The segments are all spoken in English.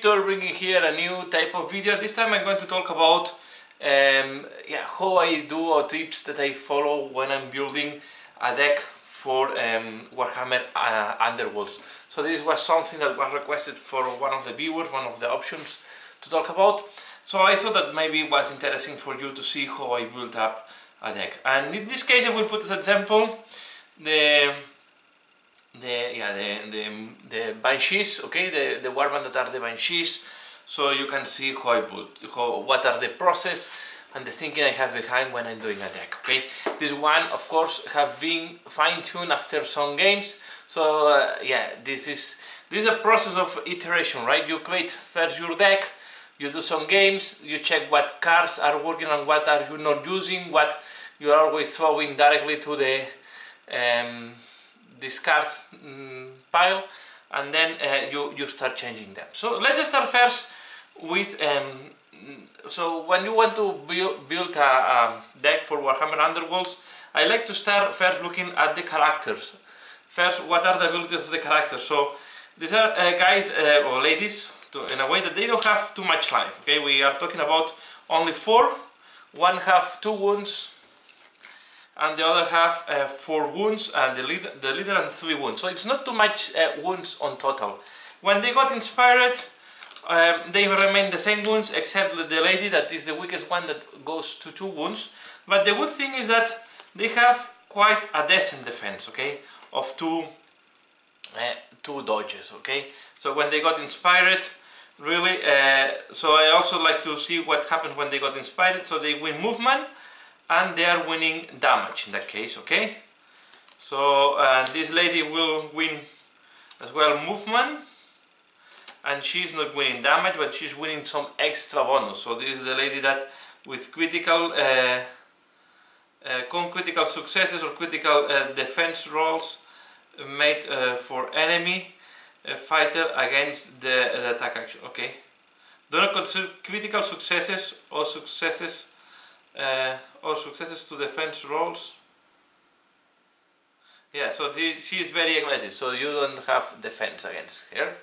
Victor, bringing here a new type of video. This time I'm going to talk about how I do or tips that I follow when I'm building a deck for Warhammer Underworlds. So this was something that was requested for one of the viewers, one of the options to talk about. So I thought that maybe it was interesting for you to see how I build up a deck. And in this case I will put as example the Banshees, okay, the warband that are the Banshees, so you can see how I build, what are the process and the thinking I have behind when I'm doing a deck, okay. This one, of course, have been fine-tuned after some games, so this is a process of iteration, right? You create first your deck, you do some games, you check what cards are working and what are you not using, what you are always throwing directly to the discard pile, and then you start changing them. So let's just start first with so when you want to build a deck for Warhammer Underworlds, I like to start first looking at the characters. First, what are the abilities of the characters? So these are guys or ladies in a way that they don't have too much life, okay. We are talking about only 4. One have 2 wounds and the other have 4 wounds, and the leader and 3 wounds. So it's not too much wounds on total. When they got inspired, they remain the same wounds, except the lady that is the weakest one that goes to 2 wounds. But the good thing is that they have quite a decent defense, okay, of 2 dodges, okay. So when they got inspired, really, so I also like to see what happens when they got inspired. So they win movement and they are winning damage in that case, okay. So this lady will win as well movement, and she's not winning damage, but she's winning some extra bonus. So this is the lady that with critical critical successes or critical defense rolls made for enemy fighter against the attack action, okay. Do not consider critical successes or successes to defense rolls. Yeah, so she is very aggressive, so you don't have defense against her.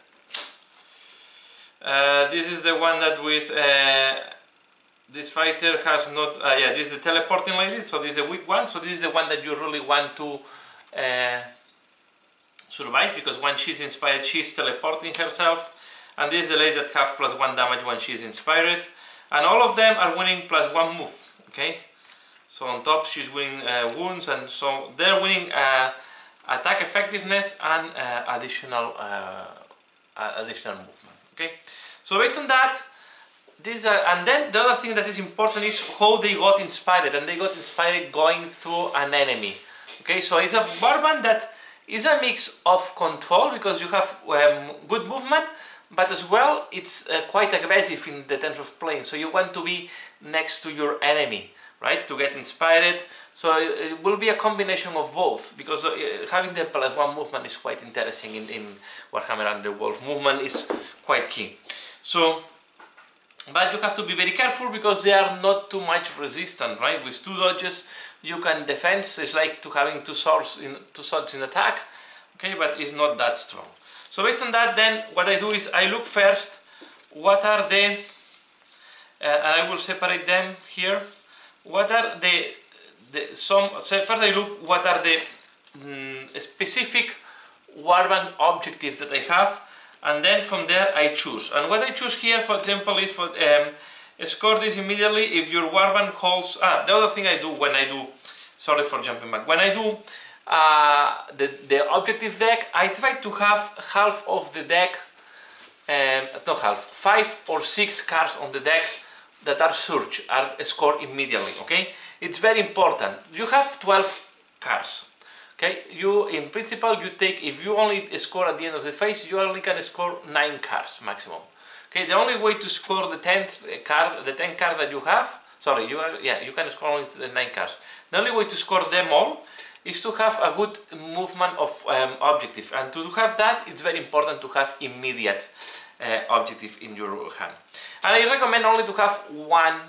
This is the one that with this fighter has not. This is the teleporting lady, so this is the weak one. So this is the one that you really want to survive, because when she's inspired, she's teleporting herself. And this is the lady that has +1 damage when she's inspired. And all of them are winning +1 move. Okay, so on top she's winning wounds, and so they're winning attack effectiveness and additional movement. Okay, so based on that, and then the other thing that is important is how they got inspired, and they got inspired going through an enemy. Okay, so it's a warband that is a mix of control, because you have good movement, but as well it's quite aggressive in the terms of playing, so you want to be next to your enemy, right, to get inspired. So it will be a combination of both, because having the +1 movement is quite interesting in Warhammer Underworlds. Movement is quite key. So, but you have to be very careful, because they are not too much resistant, right? With 2 dodges you can defense. It's like having 2 swords in attack, okay, but it's not that strong. So based on that, then what I do is I look first what are the and I will separate them here. What are so first I look what are the specific warband objectives that I have, and then from there I choose. And what I choose here, for example, is for score this immediately if your warband holds. The other thing I do when I do, sorry for jumping back, when I do the objective deck, I try to have half of the deck, not half, 5 or 6 cards on the deck that are searched, are scored immediately, okay? It's very important. You have 12 cards, okay? In principle, you take, if you only score at the end of the phase, you only can score 9 cards maximum. Okay, the only way to score the 10th card, the 10 card that you have, sorry, you can score only the 9 cards. The only way to score them all is to have a good movement of objective, and to have that, it's very important to have immediate objective in your hand. And I recommend only to have 1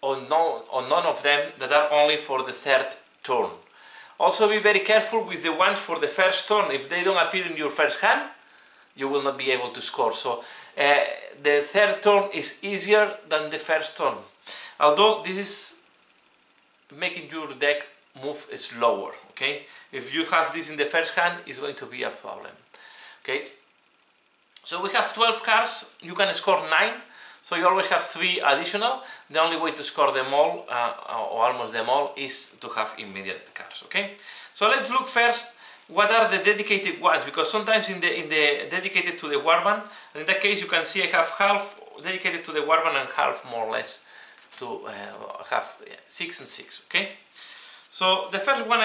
or none of them that are only for the 3rd turn. Also be very careful with the ones for the 1st turn. If they don't appear in your first hand, you will not be able to score. So the third turn is easier than the first turn, although this is making your deck move slower. Okay, if you have this in the first hand, it's going to be a problem. Okay, so we have 12 cards. You can score 9, so you always have 3 additional. The only way to score them all, or almost them all, is to have immediate cards. Okay, so let's look first what are the dedicated ones, because sometimes in the dedicated to the warband, and in that case you can see I have half dedicated to the warband and half more or less to have 6 and 6. Okay, so the first one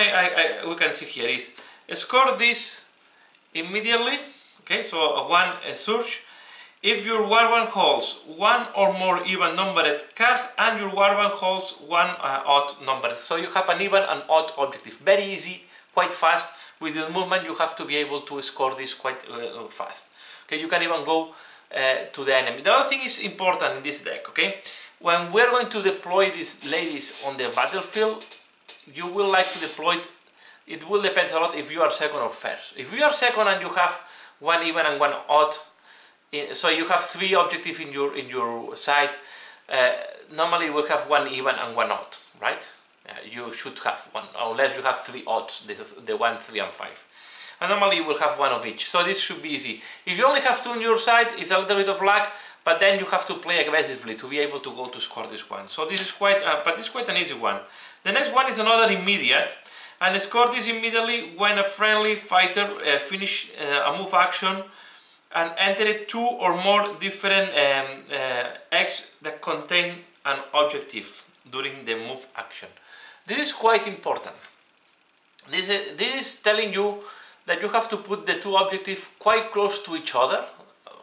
we can see here is score this immediately. Okay, so one surge if your warband holds 1 or more even numbered cards and your warband holds 1 odd number. So you have an even and odd objective. Very easy, quite fast. With this movement you have to be able to score this quite fast. Okay, you can even go to the enemy. The other thing is important in this deck. Okay, when we're going to deploy these ladies on the battlefield, you will like to deploy it. It will depend a lot if you are second or first. If you are second and you have 1 even and 1 odd, so you have 3 objectives in your side, normally you will have 1 even and 1 odd, right? You should have 1, unless you have 3 odds, the 1, 3 and 5. And normally you will have 1 of each, so this should be easy. If you only have 2 on your side, it's a little bit of luck, but then you have to play aggressively to be able to go to score this one. So this is quite, but it's quite an easy one. The next one is another immediate, and score this immediately when a friendly fighter finish a move action and enter 2 or more different eggs that contain an objective during the move action. This is quite important. This is telling you that you have to put the 2 objectives quite close to each other.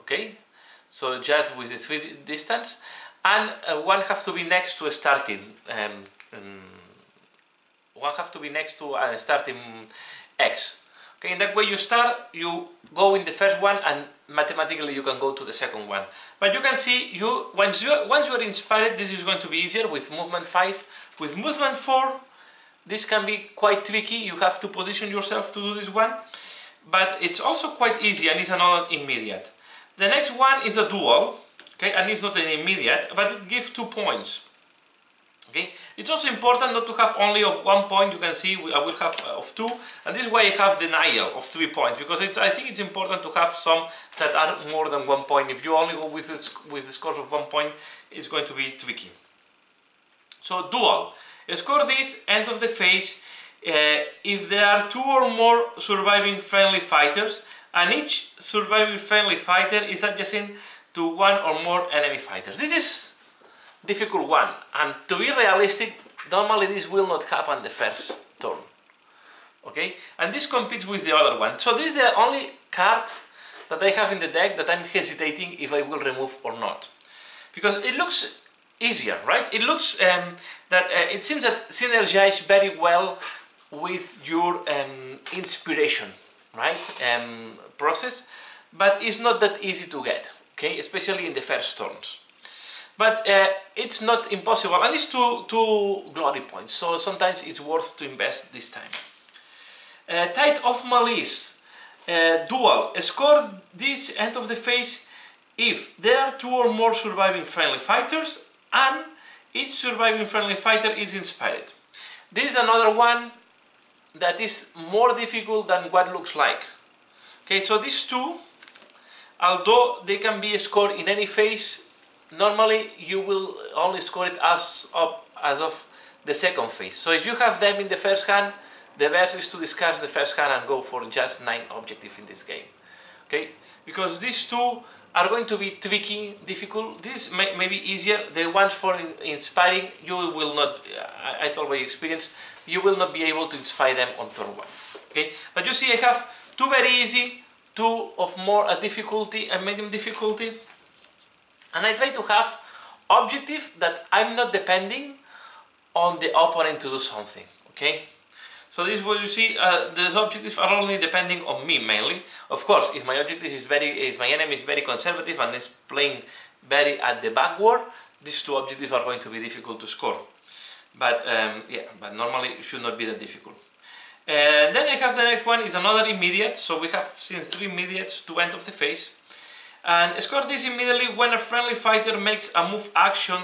Okay, so just with the 3 distance, and one have to be next to a starting. One have to be next to a starting X. Okay, in that way you go in the first one and mathematically you can go to the second one. But you can see once you are inspired, this is going to be easier with movement 5. With movement 4, this can be quite tricky. You have to position yourself to do this one, but it's also quite easy and it's another immediate. The next one is a duel, okay, and it's not an immediate, but it gives 2 points. Okay, it's also important not to have only of 1 point. You can see I will have of 2, and this way I have denial of 3 points, because I think it's important to have some that are more than 1 point. If you only go with the scores of 1 point, it's going to be tricky. So duel, score this end of the phase if there are 2 or more surviving friendly fighters, and each surviving friendly fighter is adjacent to 1 or more enemy fighters. This is difficult one, and to be realistic, normally this will not happen the first turn. Okay, and this competes with the other one. So this is the only card that I have in the deck that I'm hesitating if I will remove or not, because it looks easier, right? It looks it seems that synergize very well with your inspiration, right? Process, but it's not that easy to get. Okay, especially in the first turns. But it's not impossible, and it's two glory points, so sometimes it's worth to invest this time. Tide of Malice, duel, score this end of the phase if there are 2 or more surviving friendly fighters and each surviving friendly fighter is inspired. This is another one that is more difficult than what looks like. Okay, so these 2, although they can be scored in any phase, normally you will only score it as of the second phase. So if you have them in the first hand, the best is to discard the first hand and go for just 9 objectives in this game. Okay, because these 2 are going to be tricky, difficult. This may be easier. The ones for inspiring, you will not, I told by experience, you will not be able to inspire them on turn 1. Okay, but you see I have 2 very easy, 2 of more difficulty and medium difficulty. And I try to have objective that I'm not depending on the opponent to do something. Okay, so this is what you see. These objectives are only depending on me mainly. Of course, if my objective is if my enemy is very conservative and is playing very at the backward, these 2 objectives are going to be difficult to score. But yeah, but normally it should not be that difficult. Then I have the next one is another immediate, so we have since 3 immediates to end of the phase. And score this immediately when a friendly fighter makes a move action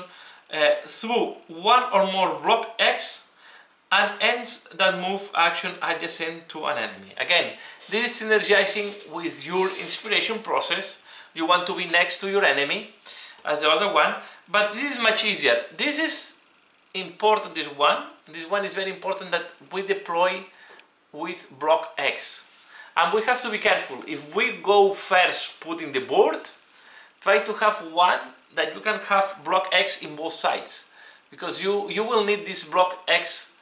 through one or more block X and ends that move action adjacent to an enemy. Again, this is synergizing with your inspiration process. You want to be next to your enemy as the other one, but this is much easier. This is important, this one is very important, that we deploy with block X. And we have to be careful. If we go first putting the board, try to have one that you can have block X in both sides, because you will need this block X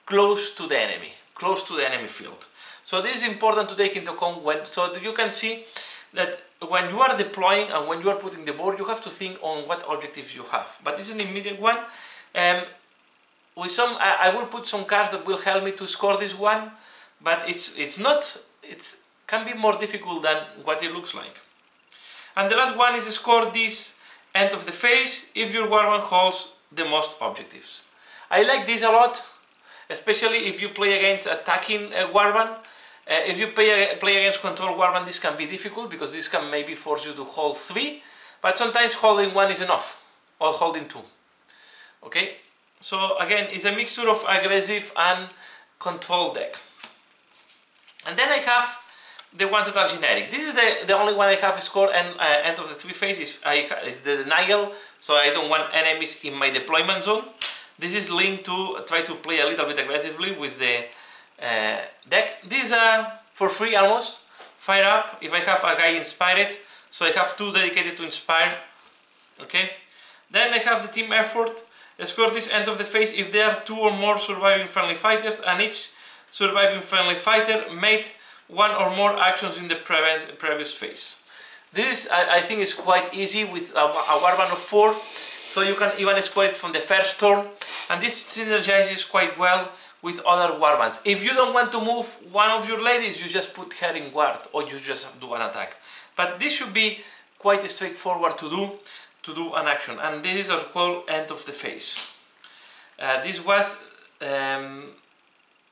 close to the enemy field. So this is important to take into account so that you can see that when you are deploying and when you are putting the board, you have to think on what objectives you have. But this is an immediate one. With some, I will put some cards that will help me to score this one, but it can be more difficult than what it looks like. And the last one is score this end of the phase if your warband holds the most objectives. I like this a lot, especially if you play against attacking warband. If you play against control warband, this can be difficult because this can maybe force you to hold 3, but sometimes holding 1 is enough, or holding 2. Okay, so again, it's a mixture of aggressive and control deck. And then I have the ones that are generic. This is the only one I have scored and end of the 3 phase is the denial, so I don't want enemies in my deployment zone. This is linked to try to play a little bit aggressively with the deck. These are for free almost. Fire up if I have a guy inspired, so I have 2 dedicated to inspire. Okay. Then I have the team effort. Score this end of the phase if there are 2 or more surviving friendly fighters, and each surviving friendly fighter made 1 or more actions in the previous phase. This I think is quite easy with a warband of 4, so you can even score it from the first turn, and this synergizes quite well with other warbands. If you don't want to move one of your ladies, you just put her in guard or you just do an attack. But this should be quite straightforward to do an action, and this is called end of the phase. This was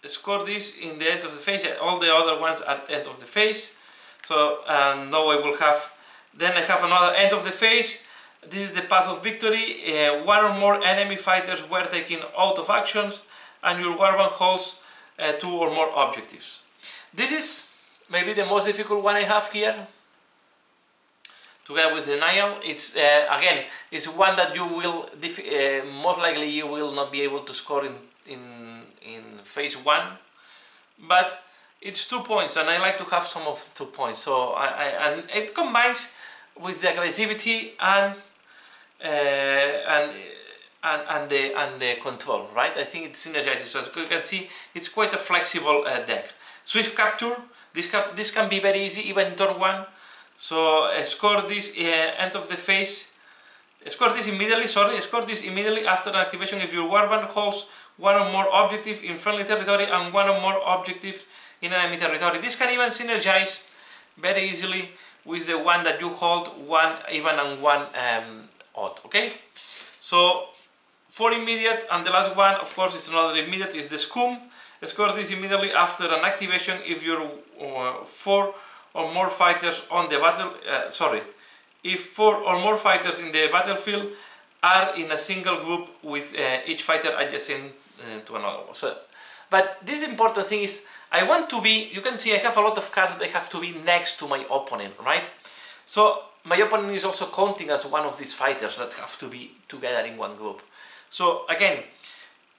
score this in the end of the phase, all the other ones at end of the phase. So now I will have, then I have another end of the phase. This is the path of victory. 1 or more enemy fighters were taken out of actions and your warband holds 2 or more objectives. This is maybe the most difficult one I have here. Together with denial, it's again, it's one that you will most likely you will not be able to score in phase 1, but it's 2 points, and I like to have some of 2 points. So and it combines with the aggressivity and the control, right? I think it synergizes. As you can see, it's quite a flexible deck. Swift capture. This can be very easy even in turn 1. So score this end of the phase. Score this immediately. Score this immediately after an activation if your warband holds 1 or more objective in friendly territory and 1 or more objectives in enemy territory. This can even synergize very easily with the one that you hold 1 even and 1 odd. Okay. So 4 immediate, and the last one, of course, it's another immediate, is the scum. Score this immediately after an activation if your 4 or more fighters on the battle. If 4 or more fighters in the battlefield are in a single group with each fighter adjacent to another one. So, but this important thing is I want to be. You can see I have a lot of cards that have to be next to my opponent, right? So my opponent is also counting as one of these fighters that have to be together in one group. So again,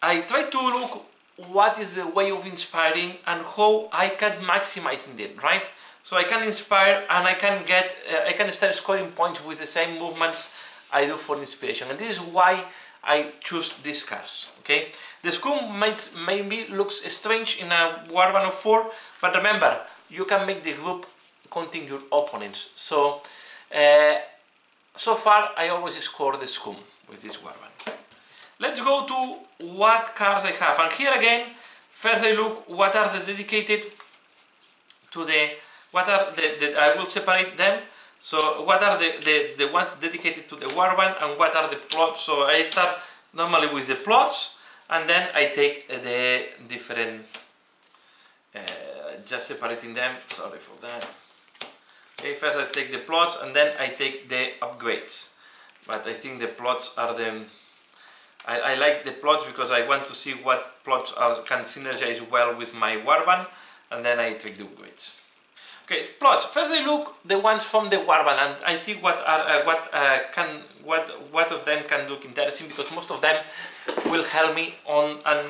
I try to look what is the way of inspiring and how I can maximize it, right? So I can inspire and I can start scoring points with the same movements I do for inspiration, and this is why I choose these cards. Okay, the scum maybe looks strange in a warband of 4, but remember, you can make the group counting your opponents. So so far I always score the scum with this warband. Let's go to what cards I have, and here again, first I look what are the dedicated to the, I will separate them. So what are the ones dedicated to the warband and what are the plots. So I start normally with the plots, and then I take the different just separating them, sorry for that. Okay, first I take the plots and then I take the upgrades. But I think the plots are the... I like the plots because I want to see what plots can synergize well with my warband, and then I take the upgrades. Okay, plots. First I look the ones from the warband and I see what of them can look interesting, because most of them will help me on, and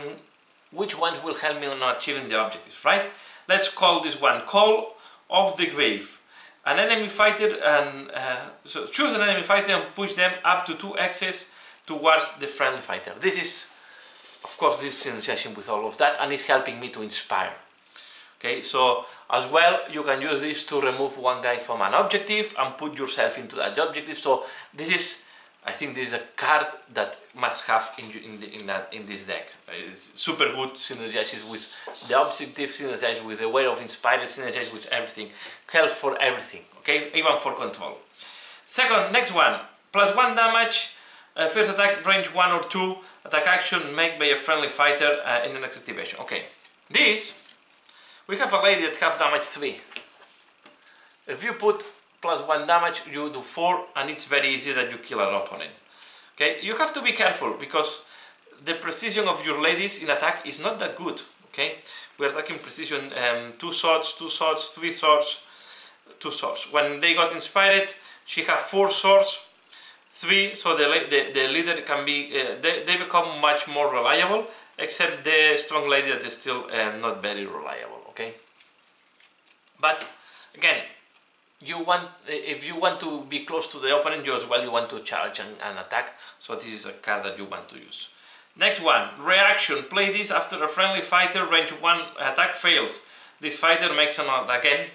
which ones will help me on achieving the objectives, right? Let's call this one Call of the Grave. An enemy fighter, and so choose an enemy fighter and push them up to 2 axes towards the friendly fighter. This is, of course, this synergizing with all of that, and it's helping me to inspire. Okay, so as well, you can use this to remove one guy from an objective and put yourself into that objective. So this is, I think this is a card that must have in this deck. It's super good, synergizes with the objective, synergizes with the way of inspired, synergizes with everything, helps for everything, okay, even for control. Second, next one, +1 damage, first attack, range 1 or 2, attack action made by a friendly fighter in the next activation. Okay, this, we have a lady that has damage 3. If you put +1 damage, you do 4, and it's very easy that you kill an opponent. Okay, you have to be careful because the precision of your ladies in attack is not that good. Okay, we're attacking precision 2 swords, 2 swords, 3 swords, 2 swords. When they got inspired, she has 4 swords, 3, so the leader can be, they become much more reliable, except the strong lady that is still not very reliable. Okay, but again, if you want to be close to the opponent, you as well you want to charge and attack, so this is a card that you want to use. Next one, reaction. Play this after a friendly fighter range 1 attack fails. This fighter makes an attack again.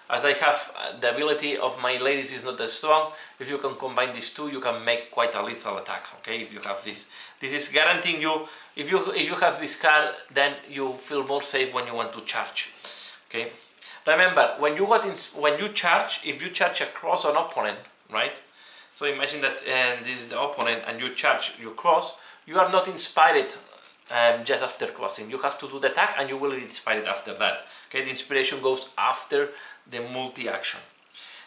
As I have the ability of my ladies is not as strong, if you can combine these two, you can make quite a lethal attack. Okay, if you have this is guaranteeing you. If you have this card, then you feel more safe when you want to charge. Okay. Remember, when you charge, if you charge across an opponent, right? So imagine that this is the opponent and you charge, you cross, you are not inspired just after crossing. You have to do the attack and you will be inspired after that. Okay, the inspiration goes after the multi-action.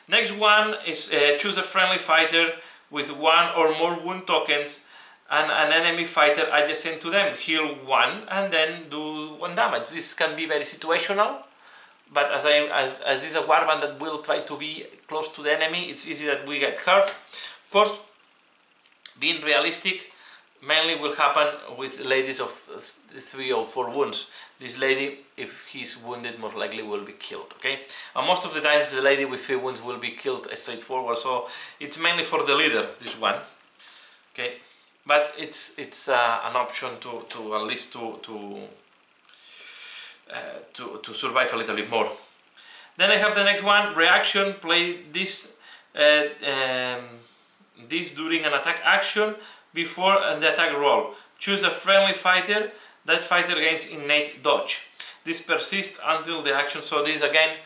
Next one is choose a friendly fighter with 1 or more wound tokens and an enemy fighter adjacent to them. Heal 1 and then do 1 damage. This can be very situational. But as this is a warband that will try to be close to the enemy, it's easy that we get hurt. Of course, being realistic, mainly will happen with ladies of 3 or 4 wounds. This lady, if he's wounded, most likely will be killed. Okay, and most of the times the lady with 3 wounds will be killed straightforward. So it's mainly for the leader, this one. Okay, but it's an option to at least to survive a little bit more. Then I have the next one, reaction. Play this this during an attack action before the attack roll. Choose a friendly fighter. That fighter gains innate dodge. This persists until the action. So this again,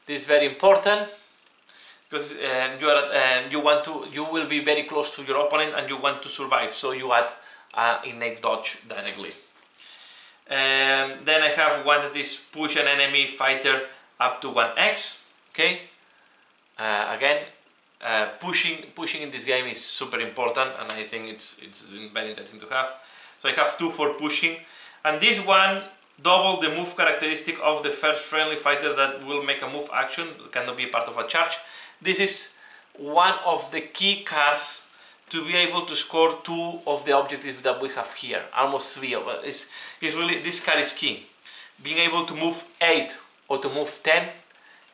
this is very important because you will be very close to your opponent and you want to survive. So you add innate dodge directly. Then I have one that is push an enemy fighter up to 1x. Okay, again, pushing in this game is super important, and I think it's very interesting to have. So I have 2 for pushing, and this one double the move characteristic of the first friendly fighter that will make a move action, cannot be part of a charge. This is one of the key cards to be able to score 2 of the objectives that we have here, almost 3 of it. It's really, this card is key. Being able to move 8 or to move 10,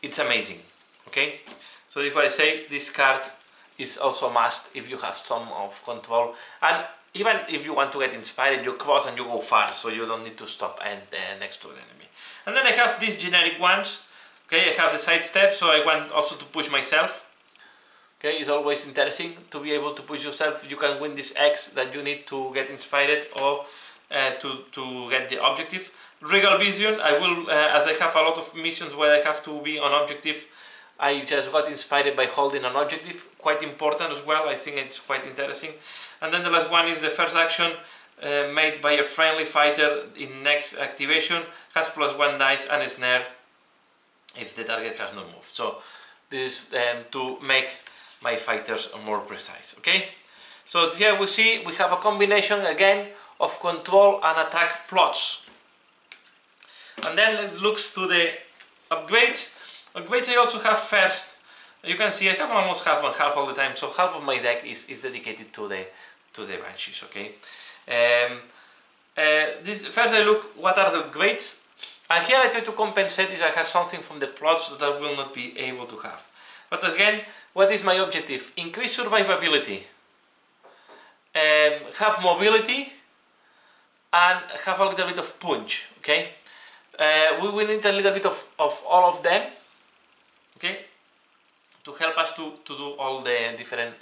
it's amazing. Okay, so if I say this card is also a must if you have some of control, and even if you want to get inspired, you cross and you go far, so you don't need to stop and next to an enemy. And then I have these generic ones. Okay, I have the side step, so I want also to push myself. Okay, it's always interesting to be able to push yourself. You can win this X that you need to get inspired or to get the objective. Regal Vision, I will, as I have a lot of missions where I have to be on objective, I just got inspired by holding an objective, quite important as well. I think it's quite interesting. And then the last one is the first action made by a friendly fighter in next activation, has +1 dice and a snare if the target has not moved. So this is to make my fighters more precise. Okay, so here we see we have a combination again of control and attack plots. And then let's look to the upgrades. Upgrades I also have first. You can see I have almost half and half all the time, so half of my deck is dedicated to the Banshees. Okay. This first I look what are the upgrades, and here I try to compensate if I have something from the plots that I will not be able to have. But again, what is my objective? Increase survivability, have mobility, and have a little bit of punch. Okay. We will need a little bit of all of them, okay, to help us to do all the different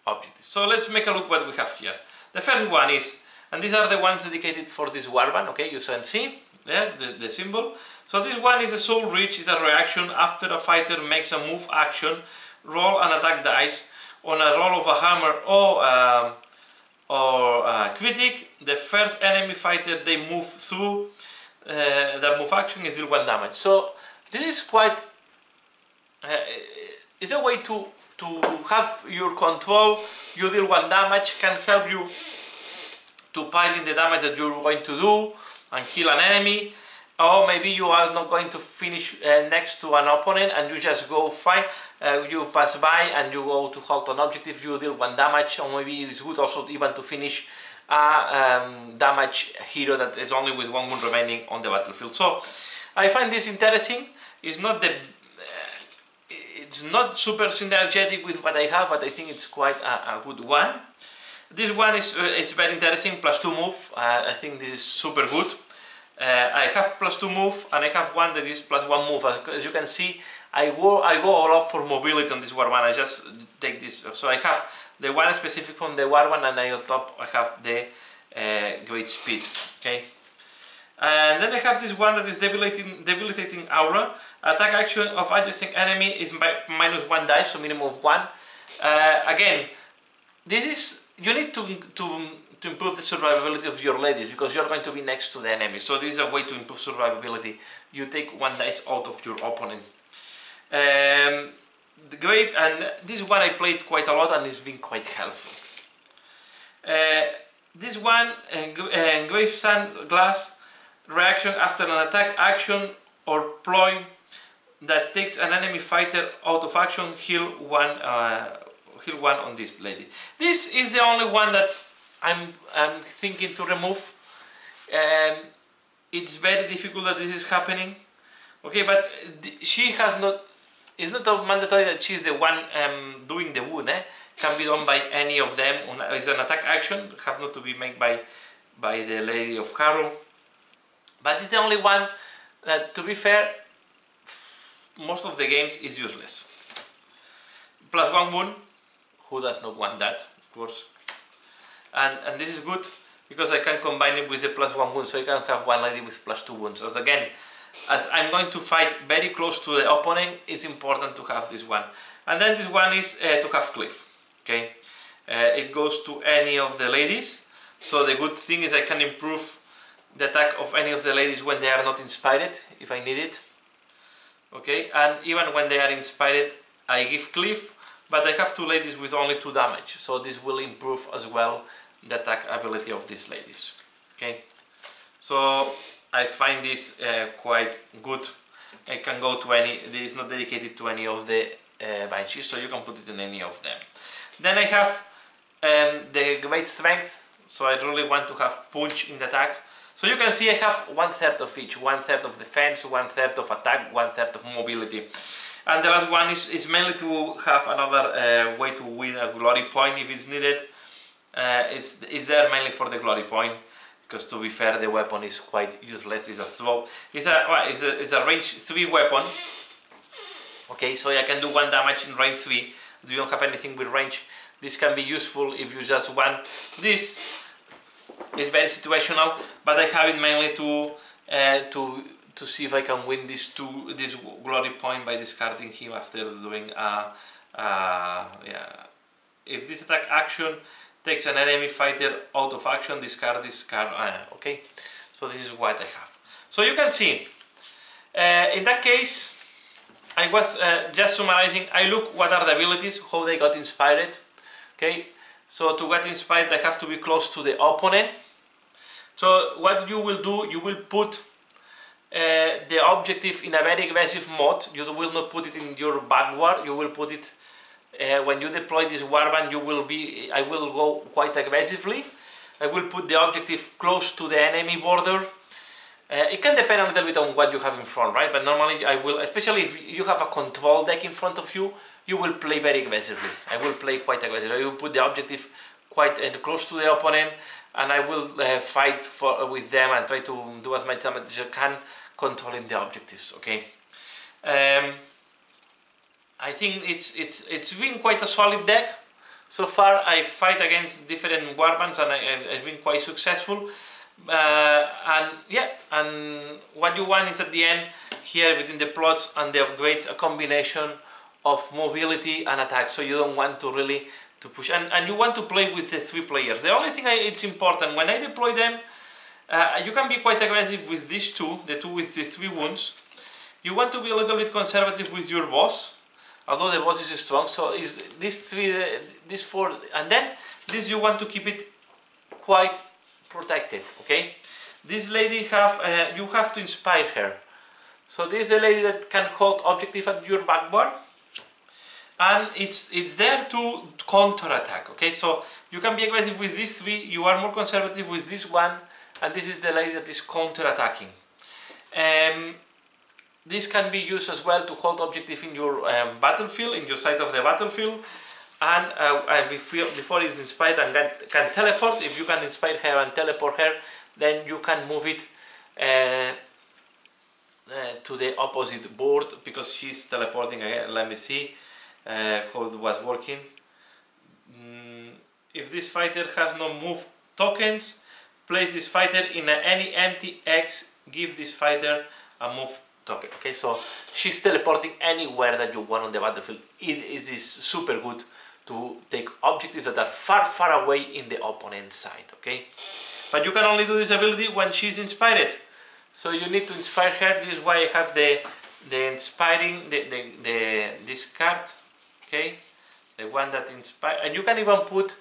objectives. So let's make a look what we have here. The first one is, and these are the ones dedicated for this warband, okay, you can see there the symbol. So this one is a soul reach, is a reaction after a fighter makes a move action, roll an attack dice on a roll of a hammer or critic. The first enemy fighter they move through that move action is deal 1 damage. So this is quite it's a way to have your control. You deal 1 damage, can help you to pile in the damage that you're going to do and kill an enemy. Or maybe you are not going to finish next to an opponent and you just go fight, you pass by and you go to halt an objective, you deal 1 damage. Or maybe it's good also even to finish a damage hero that is only with 1 wound remaining on the battlefield. So I find this interesting. It's not super synergetic with what I have, but I think it's quite a good one. This one is very interesting, +2 move. I think this is super good. I have +2 move and I have one that is +1 move. As you can see, I go all up for mobility on this warband. I just take this. So I have the one specific from the warband, and on top I have the great speed. Okay. And then I have this one that is debilitating aura. Attack action of adjacent enemy is -1 dice, so minimum of 1. Again, this is you need to improve the survivability of your ladies because you're going to be next to the enemy. So this is a way to improve survivability. You take 1 dice out of your opponent. The grave, and this one I played quite a lot and it's been quite helpful. This one, grave sand glass. Reaction after an attack action or ploy that takes an enemy fighter out of action, heal one on this lady. This is the only one that I'm thinking to remove. It's very difficult that this is happening. Okay, but she has not. It's not mandatory that she's the one doing the wound. Can be done by any of them. It's an attack action. Have not to be made by the Lady of Harrow. But it's the only one that, to be fair, most of the games is useless. +1 wound, who does not want that, of course. And this is good because I can combine it with the +1 wound, so I can have one lady with +2 wounds. As I'm going to fight very close to the opponent, it's important to have this one. And then this one is to have cliff. Okay, it goes to any of the ladies. So the good thing is I can improve the attack of any of the ladies when they are not inspired, if I need it. Okay, and even when they are inspired, I give cliff, but I have 2 ladies with only 2 damage, so this will improve as well the attack ability of these ladies. Okay, so I find this quite good. I can go to any. This is not dedicated to any of the Banshees, so you can put it in any of them. Then I have the great strength, so I really want to have punch in the attack. So you can see I have 1/3 of each, 1/3 of defense, 1/3 of attack, 1/3 of mobility. And the last one is mainly to have another way to win a glory point if it's needed. It's there mainly for the glory point, because to be fair the weapon is quite useless. It's a throw. It's a range 3 weapon. Okay, so I can do 1 damage in range 3. You don't have anything with range. This can be useful if you just want this. It's very situational, but I have it mainly to see if I can win this glory point by discarding him after doing if this attack action takes an enemy fighter out of action, discard this card. Okay, so this is what I have. So you can see In that case, I was just summarizing. I look what are the abilities, how they got inspired. Okay, so to get inspired I have to be close to the opponent. So what you will do, you will put the objective in a very aggressive mode. You will not put it in your backward, you will put it when you deploy this warband. I will go quite aggressively. I will put the objective close to the enemy border. It can depend a little bit on what you have in front, right? But normally I will, especially if you have a control deck in front of you, you will play very aggressively. I will play quite aggressively. I will put the objective quite close to the opponent, and I will fight with them and try to do as much damage as I can, controlling the objectives. Okay. I think it's been quite a solid deck so far. I fight against different warbands and I've been quite successful. And yeah, and what you want is at the end here between the plots and the upgrades a combination of mobility and attack. So you don't want to really to push, and you want to play with the 3 players. The only thing it's important when I deploy them, you can be quite aggressive with these 2, the 2 with the 3 wounds. You want to be a little bit conservative with your boss, although the boss is strong. So is these 3, these 4, and then this you want to keep it quite protected. Okay, this lady you have to inspire her. So this is the lady that can hold objective at your backboard, and it's there to counter attack. Okay, so you can be aggressive with these 3, you are more conservative with this one, and this is the lady that is counter attacking. This can be used as well to hold objective in your battlefield, in your side of the battlefield. And before it's inspired and can teleport. If you can inspire her and teleport her, then you can move it to the opposite board, because she's teleporting again. Let me see how it was working. If this fighter has no move tokens, place this fighter in any empty X, give this fighter a move token. Okay, so she's teleporting anywhere that you want on the battlefield. It is super good to take objectives that are far away in the opponent's side. Okay, but you can only do this ability when she's inspired. So you need to inspire her. This is why I have the inspiring this card. Okay, the one that inspire, and you can even put.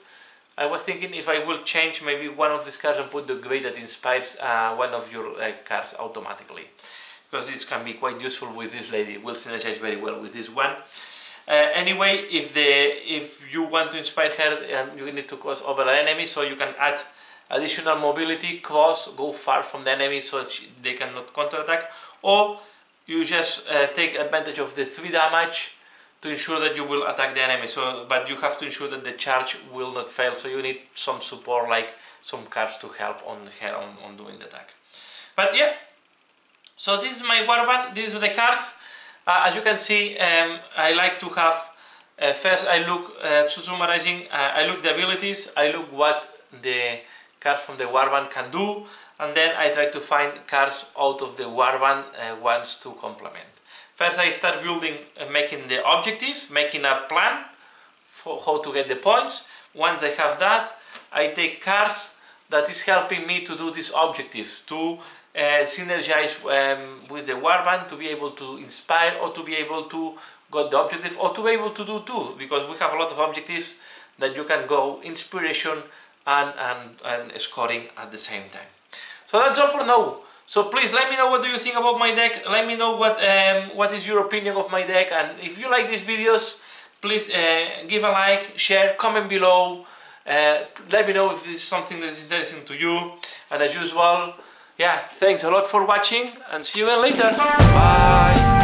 I was thinking if I will change maybe one of these cards and put the grade that inspires one of your cards automatically, because this can be quite useful with this lady. It will synergize very well with this one. Anyway, if you want to inspire her, you need to cross over an enemy, so you can add additional mobility, go far from the enemy so that they cannot counterattack, or you just take advantage of the 3 damage to ensure that you will attack the enemy. So, but you have to ensure that the charge will not fail, so you need some support, like some cards to help on her on doing the attack. But yeah, so this is my warband. These are the cards. As you can see, I like to have, first I look, summarizing, I look the abilities, I look what the cards from the warband can do, and then I try to find cards out of the warband ones to complement. First I start building, making the objectives, making a plan for how to get the points. Once I have that, I take cards that is helping me to do these objectives, to synergize with the warband, to be able to inspire, or to be able to get the objective, or to be able to do 2, because we have a lot of objectives that you can go inspiration and scoring at the same time. So that's all for now. So please let me know what do you think about my deck. Let me know what is your opinion of my deck, and if you like these videos, please give a like, share, comment below. Let me know if this is something that is interesting to you, and as usual, yeah, thanks a lot for watching, and see you again later. Bye!